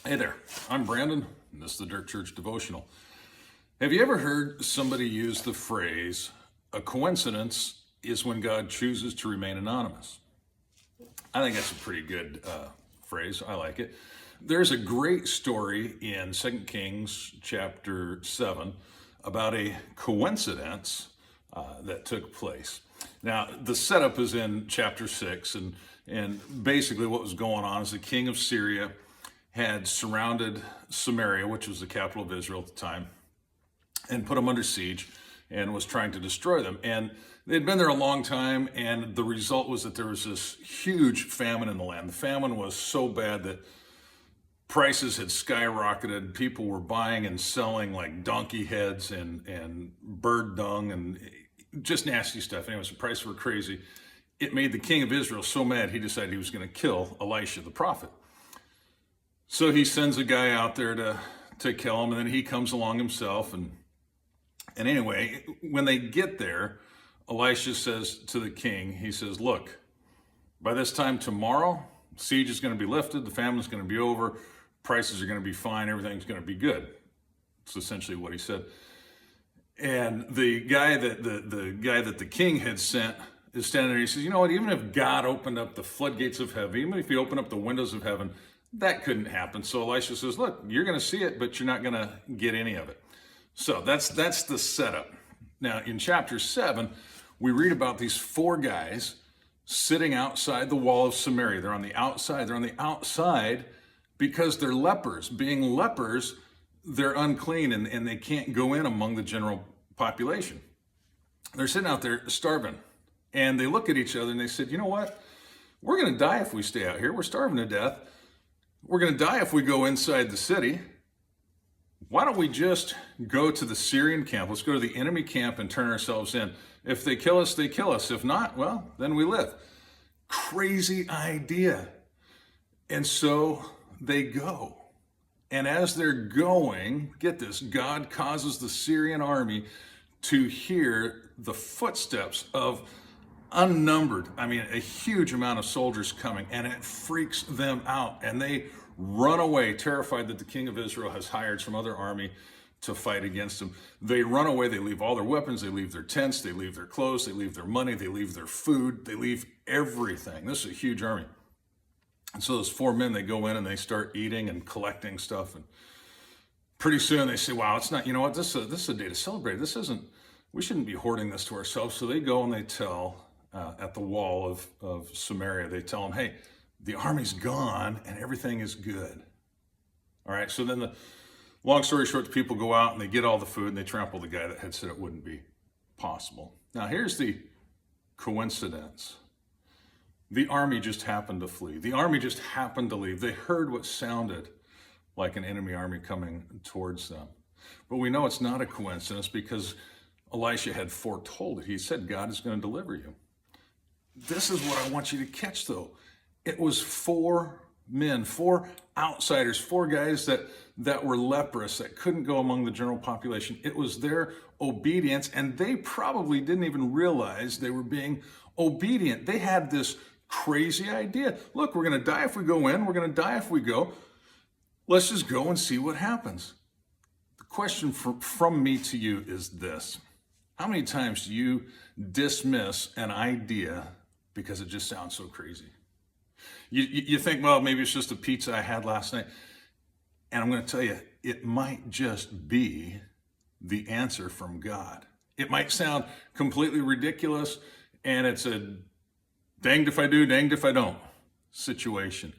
Hey there, I'm Brandon, and this is the Dirt Church Devotional. Have you ever heard somebody use the phrase, a coincidence is when God chooses to remain anonymous? I think that's a pretty good phrase. I like it. There's a great story in 2 Kings chapter 7 about a coincidence that took place. Now, the setup is in chapter 6, and basically what was going on is the king of Syria had surrounded Samaria, which was the capital of Israel at the time, and put them under siege and was trying to destroy them. And they'd been there a long time, and the result was that there was this huge famine in the land. The famine was so bad that prices had skyrocketed. People were buying and selling like donkey heads and bird dung and just nasty stuff. Anyways, the prices were crazy. It made the king of Israel so mad, he decided he was going to kill Elisha the prophet. So he sends a guy out there to kill him, and then he comes along himself. And anyway, when they get there, Elisha says to the king, he says, look, by this time tomorrow, siege is going to be lifted, the famine is going to be over, prices are going to be fine, everything's going to be good. That's essentially what he said. And the guy that the king had sent is standing there. He says, you know what, even if God opened up the floodgates of heaven, even if he opened up the windows of heaven, that couldn't happen. So Elisha says, look, you're going to see it, but you're not going to get any of it. So that's the setup. Now, in chapter 7, we read about these four guys sitting outside the wall of Samaria. They're on the outside. They're on the outside because they're lepers. Being lepers, they're unclean, and they can't go in among the general population. They're sitting out there starving. And they look at each other and they said, you know what? We're going to die if we stay out here. We're starving to death. We're going to die if we go inside the city. Why don't we just go to the Syrian camp? Let's go to the enemy camp and turn ourselves in. If they kill us, they kill us. If not, well, then we live. Crazy idea. And so they go. And as they're going, get this, God causes the Syrian army to hear the footsteps of unnumbered, a huge amount of soldiers coming, and it freaks them out, and they run away, terrified that the king of Israel has hired some other army to fight against them. They run away, they leave all their weapons, they leave their tents, they leave their clothes, they leave their money, they leave their food, they leave everything. This is a huge army. And so those four men, they go in and they start eating and collecting stuff, and pretty soon they say, wow, it's not, you know what, this is a day to celebrate. We shouldn't be hoarding this to ourselves. So they go and they tell at the wall of Samaria, they tell them, hey, the army's gone and everything is good. All right, so then long story short, the people go out and they get all the food and they trample the guy that had said it wouldn't be possible. Now here's the coincidence. The army just happened to flee. The army just happened to leave. They heard what sounded like an enemy army coming towards them. But we know it's not a coincidence because Elisha had foretold it. He said, God is going to deliver you. This is what I want you to catch, though. It was four men, four outsiders, four guys that were leprous, that couldn't go among the general population. It was their obedience, and they probably didn't even realize they were being obedient. They had this crazy idea. Look, we're going to die if we go in. We're going to die if we go. Let's just go and see what happens. The question from me to you is this. How many times do you dismiss an idea because it just sounds so crazy? You think, well, maybe it's just a pizza I had last night. And I'm going to tell you, it might just be the answer from God. It might sound completely ridiculous, and it's a danged if I do, danged if I don't situation.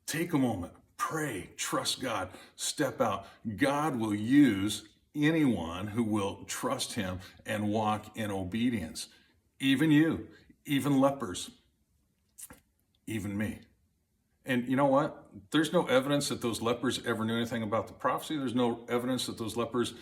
Take a moment, pray, trust God, step out. God will use anyone who will trust him and walk in obedience. Even you, even lepers, even me. And you know what? There's no evidence that those lepers ever knew anything about the prophecy. There's no evidence that those lepers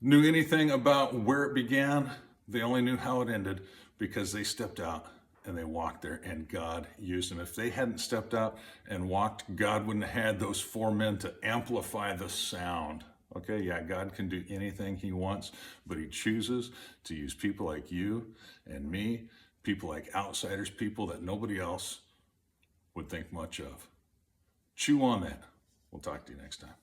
knew anything about where it began. They only knew how it ended because they stepped out and they walked there, and God used them. If they hadn't stepped out and walked, God wouldn't have had those four men to amplify the sound. Okay, yeah, God can do anything he wants, but he chooses to use people like you and me, people like outsiders, people that nobody else would think much of. Chew on that. We'll talk to you next time.